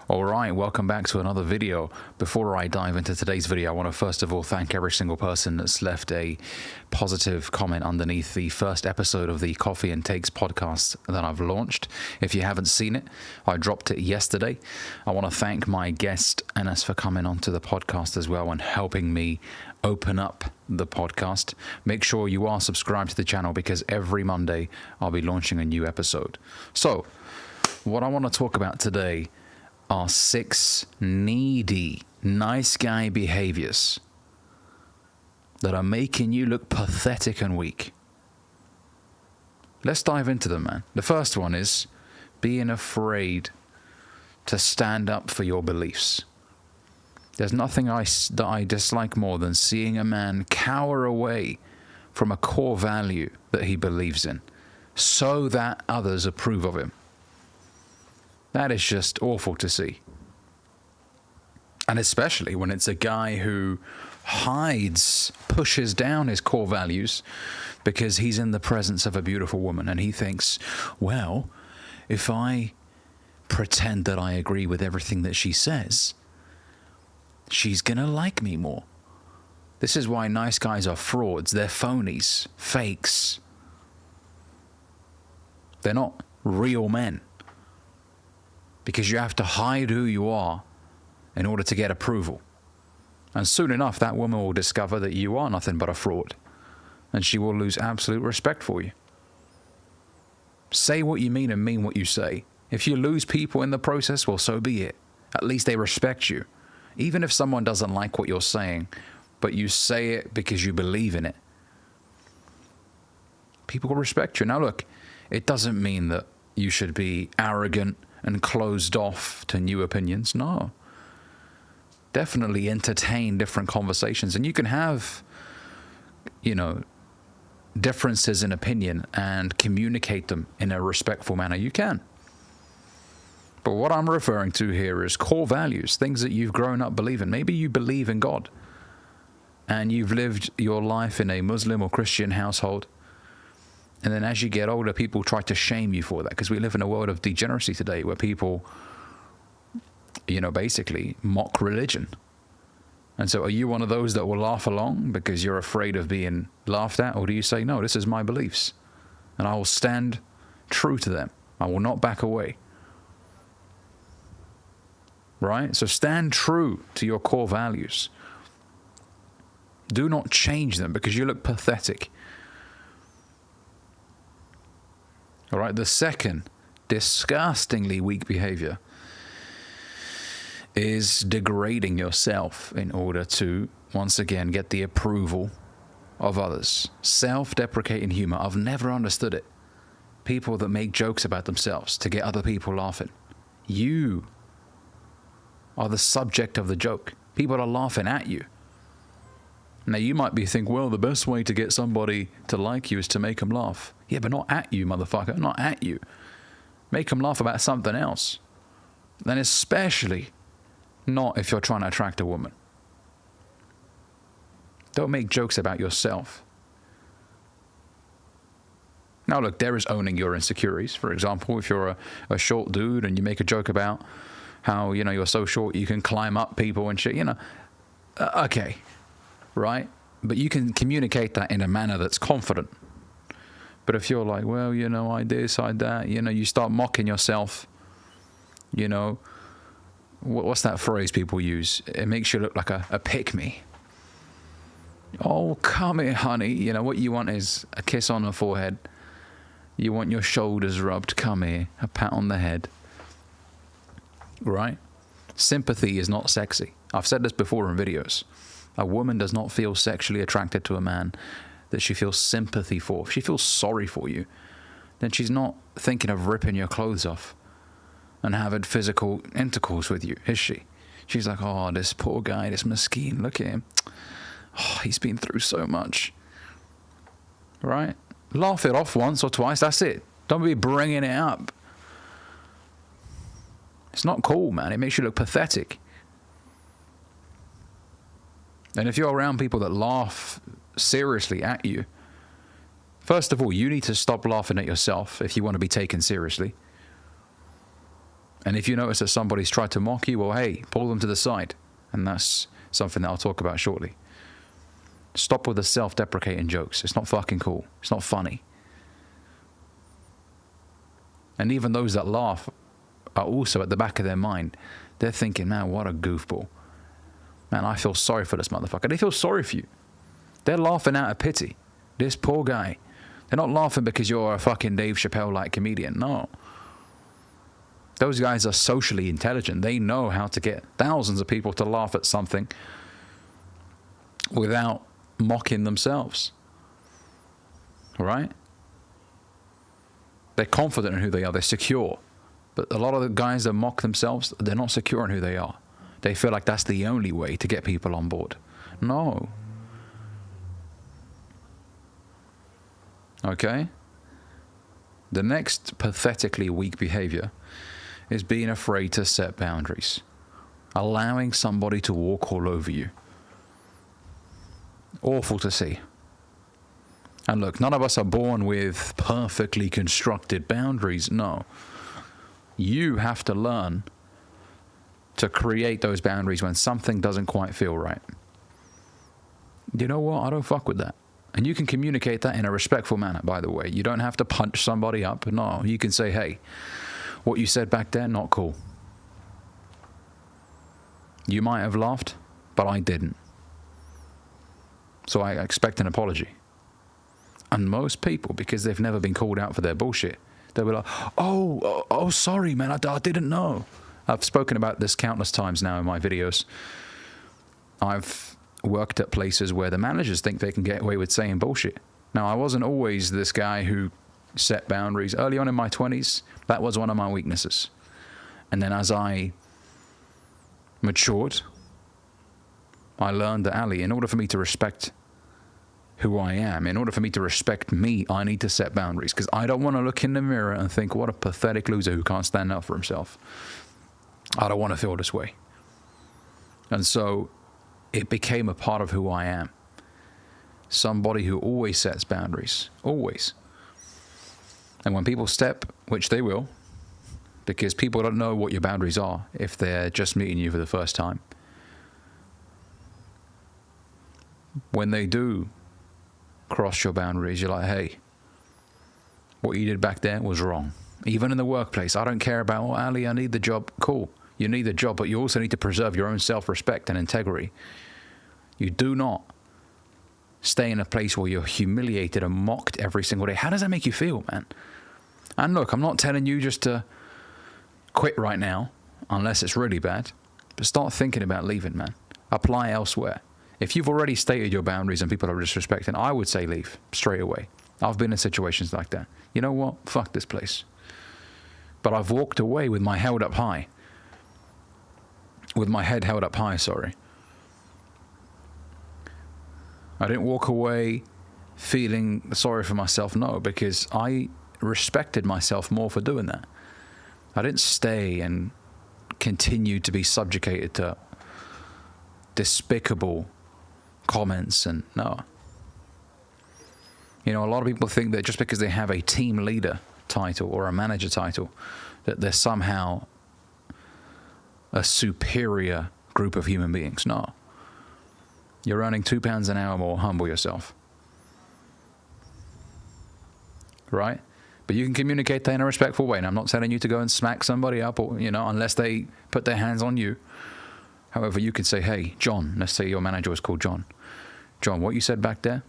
Alright, welcome back to another video. Before I dive into today's video, I want to first of all thank every single person that's left a positive comment underneath the first episode of the Coffee and Takes podcast that I've launched. If you haven't seen it, I dropped it yesterday. I want to thank my guest, Anas, for coming onto the podcast as well and helping me open up the podcast. Make sure you are subscribed to the channel because every Monday I'll be launching a new episode. So, what I want to talk about today are 6 needy, nice guy behaviors that are making you look pathetic and weak. Let's dive into them, man. The first one is being afraid to stand up for your beliefs. There's nothing that I dislike more than seeing a man cower away from a core value that he believes in so that others approve of him. That is just awful to see. And especially when it's a guy who pushes down his core values because he's in the presence of a beautiful woman and he thinks, well, if I pretend that I agree with everything that she says, she's gonna like me more. This is why nice guys are frauds. They're phonies, fakes. They're not real men. Because you have to hide who you are in order to get approval. And soon enough, that woman will discover that you are nothing but a fraud. And she will lose absolute respect for you. Say what you mean and mean what you say. If you lose people in the process, well, so be it. At least they respect you. Even if someone doesn't like what you're saying, but you say it because you believe in it, people will respect you. Now look, it doesn't mean that you should be arrogant and closed off to new opinions. No. Definitely entertain different conversations. And you can have, differences in opinion and communicate them in a respectful manner. You can. But what I'm referring to here is core values, things that you've grown up believing. Maybe you believe in God and you've lived your life in a Muslim or Christian household. And then as you get older, people try to shame you for that because we live in a world of degeneracy today where people, basically mock religion. And so are you one of those that will laugh along because you're afraid of being laughed at? Or do you say, no, this is my beliefs and I will stand true to them. I will not back away. Right? So stand true to your core values. Do not change them because you look pathetic. All right, the second disgustingly weak behavior is degrading yourself in order to, once again, get the approval of others. Self-deprecating humor. I've never understood it. People that make jokes about themselves to get other people laughing. You are the subject of the joke. People are laughing at you. Now, you might be thinking, well, the best way to get somebody to like you is to make them laugh. Yeah, but not at you, motherfucker. Not at you. Make them laugh about something else. And especially not if you're trying to attract a woman. Don't make jokes about yourself. Now, look, there is owning your insecurities. For example, if you're a short dude and you make a joke about how, you're so short you can climb up people and shit, okay. Right? But you can communicate that in a manner that's confident. But if you're like, well, I this, I that, you start mocking yourself, what's that phrase people use? It makes you look like a pick-me. Oh, come here, honey. What you want is a kiss on the forehead. You want your shoulders rubbed. Come here. A pat on the head. Right? Sympathy is not sexy. I've said this before in videos. A woman does not feel sexually attracted to a man that she feels sympathy for. If she feels sorry for you, then she's not thinking of ripping your clothes off and having physical intercourse with you, is she? She's like, oh, this poor guy, this miskeen, look at him. Oh, he's been through so much. Right? Laugh it off once or twice, that's it. Don't be bringing it up. It's not cool, man. It makes you look pathetic. And if you're around people that laugh seriously at you, first of all, you need to stop laughing at yourself if you want to be taken seriously. And if you notice that somebody's tried to mock you, well, hey, pull them to the side. And that's something that I'll talk about shortly. Stop with the self-deprecating jokes. It's not fucking cool. It's not funny. And even those that laugh are also at the back of their mind. They're thinking, man, what a goofball. Man, I feel sorry for this motherfucker. They feel sorry for you. They're laughing out of pity. This poor guy. They're not laughing because you're a fucking Dave Chappelle-like comedian. No. Those guys are socially intelligent. They know how to get thousands of people to laugh at something without mocking themselves. All right? They're confident in who they are. They're secure. But a lot of the guys that mock themselves, they're not secure in who they are. They feel like that's the only way to get people on board. No. Okay? The next pathetically weak behavior is being afraid to set boundaries. Allowing somebody to walk all over you. Awful to see. And look, none of us are born with perfectly constructed boundaries. No. You have to learn to create those boundaries when something doesn't quite feel right. You know what? I don't fuck with that. And you can communicate that in a respectful manner, by the way. You don't have to punch somebody up. No, you can say, hey, what you said back there, not cool. You might have laughed, but I didn't. So I expect an apology. And most people, because they've never been called out for their bullshit, they'll be like, oh, sorry, man, I didn't know. I've spoken about this countless times now in my videos. I've worked at places where the managers think they can get away with saying bullshit. Now, I wasn't always this guy who set boundaries. Early on in my 20s, that was one of my weaknesses. And then as I matured, I learned that, Ali, in order for me to respect who I am, in order for me to respect me, I need to set boundaries. Because I don't want to look in the mirror and think, what a pathetic loser who can't stand up for himself. I don't want to feel this way. And so it became a part of who I am. Somebody who always sets boundaries. Always. And when people step, which they will, because people don't know what your boundaries are if they're just meeting you for the first time. When they do cross your boundaries, you're like, hey, what you did back there was wrong. Even in the workplace, I don't care about, oh, Ali, I need the job. Cool. You need the job, but you also need to preserve your own self-respect and integrity. You do not stay in a place where you're humiliated and mocked every single day. How does that make you feel, man? And look, I'm not telling you just to quit right now, unless it's really bad. But start thinking about leaving, man. Apply elsewhere. If you've already stated your boundaries and people are disrespecting, I would say leave straight away. I've been in situations like that. You know what? Fuck this place. But I've walked away with my held up high. With my head held up high, sorry. I didn't walk away feeling sorry for myself, no, because I respected myself more for doing that. I didn't stay and continue to be subjugated to despicable comments and no. You know, a lot of people think that just because they have a team leader title or a manager title, that they're somehow a superior group of human beings. No. You're earning £2 an hour more, humble yourself. Right? But you can communicate that in a respectful way. And I'm not telling you to go and smack somebody up or, you know, unless they put their hands on you. However, you could say, hey, John, let's say your manager was called John. John, what you said back there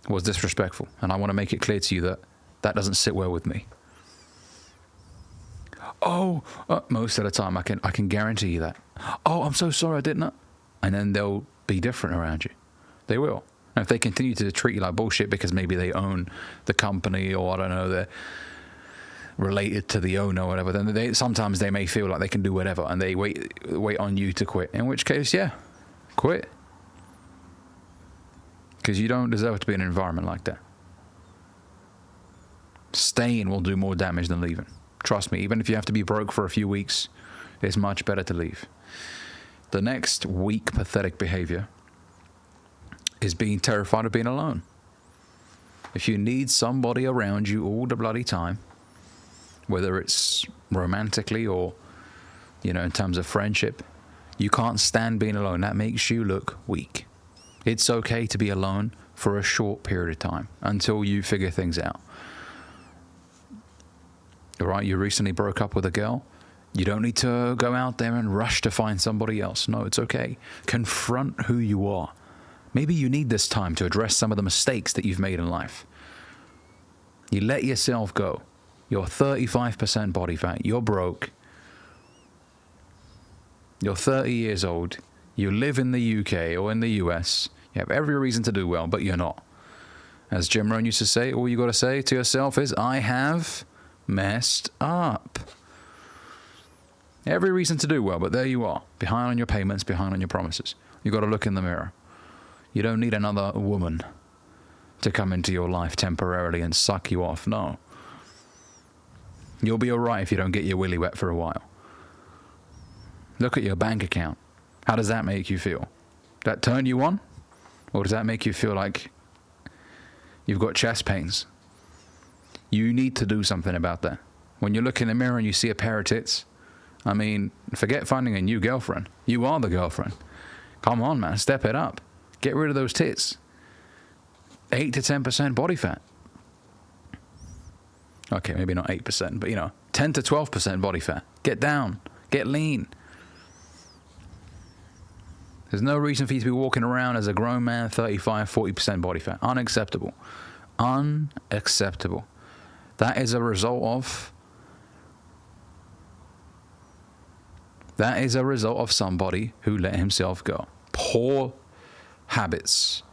was disrespectful. And I want to make it clear to you that that doesn't sit well with me. Oh, most of the time I can guarantee you that. Oh, I'm so sorry I didn't. And then they'll be different around you. They will. And if they continue to treat you like bullshit because maybe they own the company or I don't know, they're related to the owner or whatever, then sometimes they may feel like they can do whatever and they wait on you to quit. In which case, yeah, quit. Because you don't deserve to be in an environment like that. Staying will do more damage than leaving. Trust me, even if you have to be broke for a few weeks, it's much better to leave. The next weak, pathetic behavior is being terrified of being alone. If you need somebody around you all the bloody time, whether it's romantically or, in terms of friendship. You can't stand being alone. That makes you look weak. It's okay to be alone for a short period of time until you figure things out. All right, you recently broke up with a girl. You don't need to go out there and rush to find somebody else. No, it's okay. Confront who you are. Maybe you need this time to address some of the mistakes that you've made in life. You let yourself go. You're 35% body fat. You're broke. You're 30 years old. You live in the UK or in the US. You have every reason to do well, but you're not. As Jim Rohn used to say, all you got to say to yourself is, I have messed up. Every reason to do well, but there you are, behind on your payments, behind on your promises. You got to look in the mirror. You don't need another woman to come into your life temporarily and suck you off. No. You'll be all right if you don't get your willy wet for a while. Look at your bank account. How does that make you feel? Does that turn you on? Or does that make you feel like you've got chest pains? You need to do something about that. When you look in the mirror and you see a pair of tits, forget finding a new girlfriend. You are the girlfriend. Come on, man. Step it up. Get rid of those tits. 8 to 10% body fat. Okay, maybe not 8%, but 10 to 12% body fat. Get down. Get lean. There's no reason for you to be walking around as a grown man, 35, 40% body fat. Unacceptable. Unacceptable. That is a result of somebody who let himself go. Poor habits.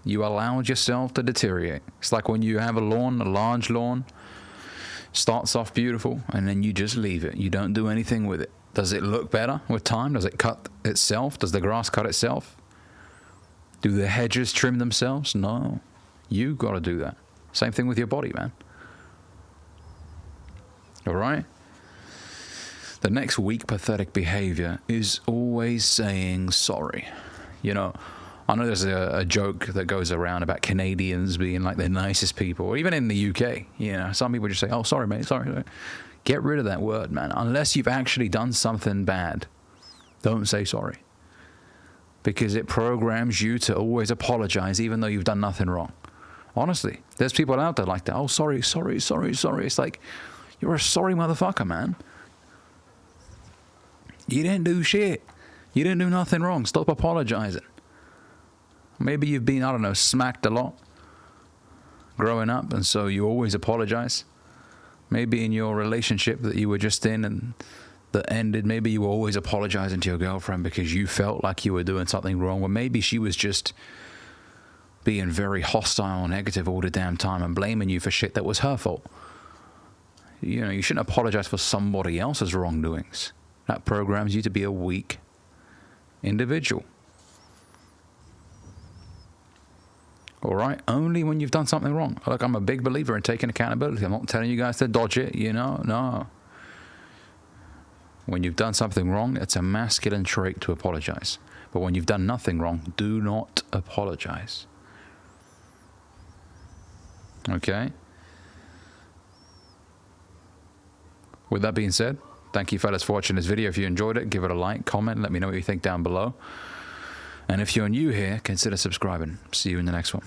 You allowed yourself to deteriorate. It's like when you have a large lawn, starts off beautiful, and then you just leave it. You don't do anything with it. Does it look better with time? Does it cut itself? Does the grass cut itself? Do the hedges trim themselves? No. You got to do that. Same thing with your body, man. All right? The next weak, pathetic behavior is always saying sorry. I know there's a joke that goes around about Canadians being like the nicest people, or even in the UK. Some people just say, oh, sorry, mate, sorry. Get rid of that word, man. Unless you've actually done something bad, don't say sorry. Because it programs you to always apologize even though you've done nothing wrong. Honestly, there's people out there like that. Oh, sorry. It's like, you're a sorry motherfucker, man. You didn't do shit. You didn't do nothing wrong. Stop apologizing. Maybe you've been, smacked a lot growing up, and so you always apologize. Maybe in your relationship that you were just in and that ended, maybe you were always apologizing to your girlfriend because you felt like you were doing something wrong. Or maybe she was just being very hostile and negative all the damn time and blaming you for shit that was her fault. You shouldn't apologize for somebody else's wrongdoings. That programs you to be a weak individual. All right? Only when you've done something wrong. Look, I'm a big believer in taking accountability. I'm not telling you guys to dodge it, no. When you've done something wrong, it's a masculine trait to apologize. But when you've done nothing wrong, do not apologize. Okay? With that being said, thank you fellas for watching this video. If you enjoyed it, give it a like, comment, let me know what you think down below. And if you're new here, consider subscribing. See you in the next one.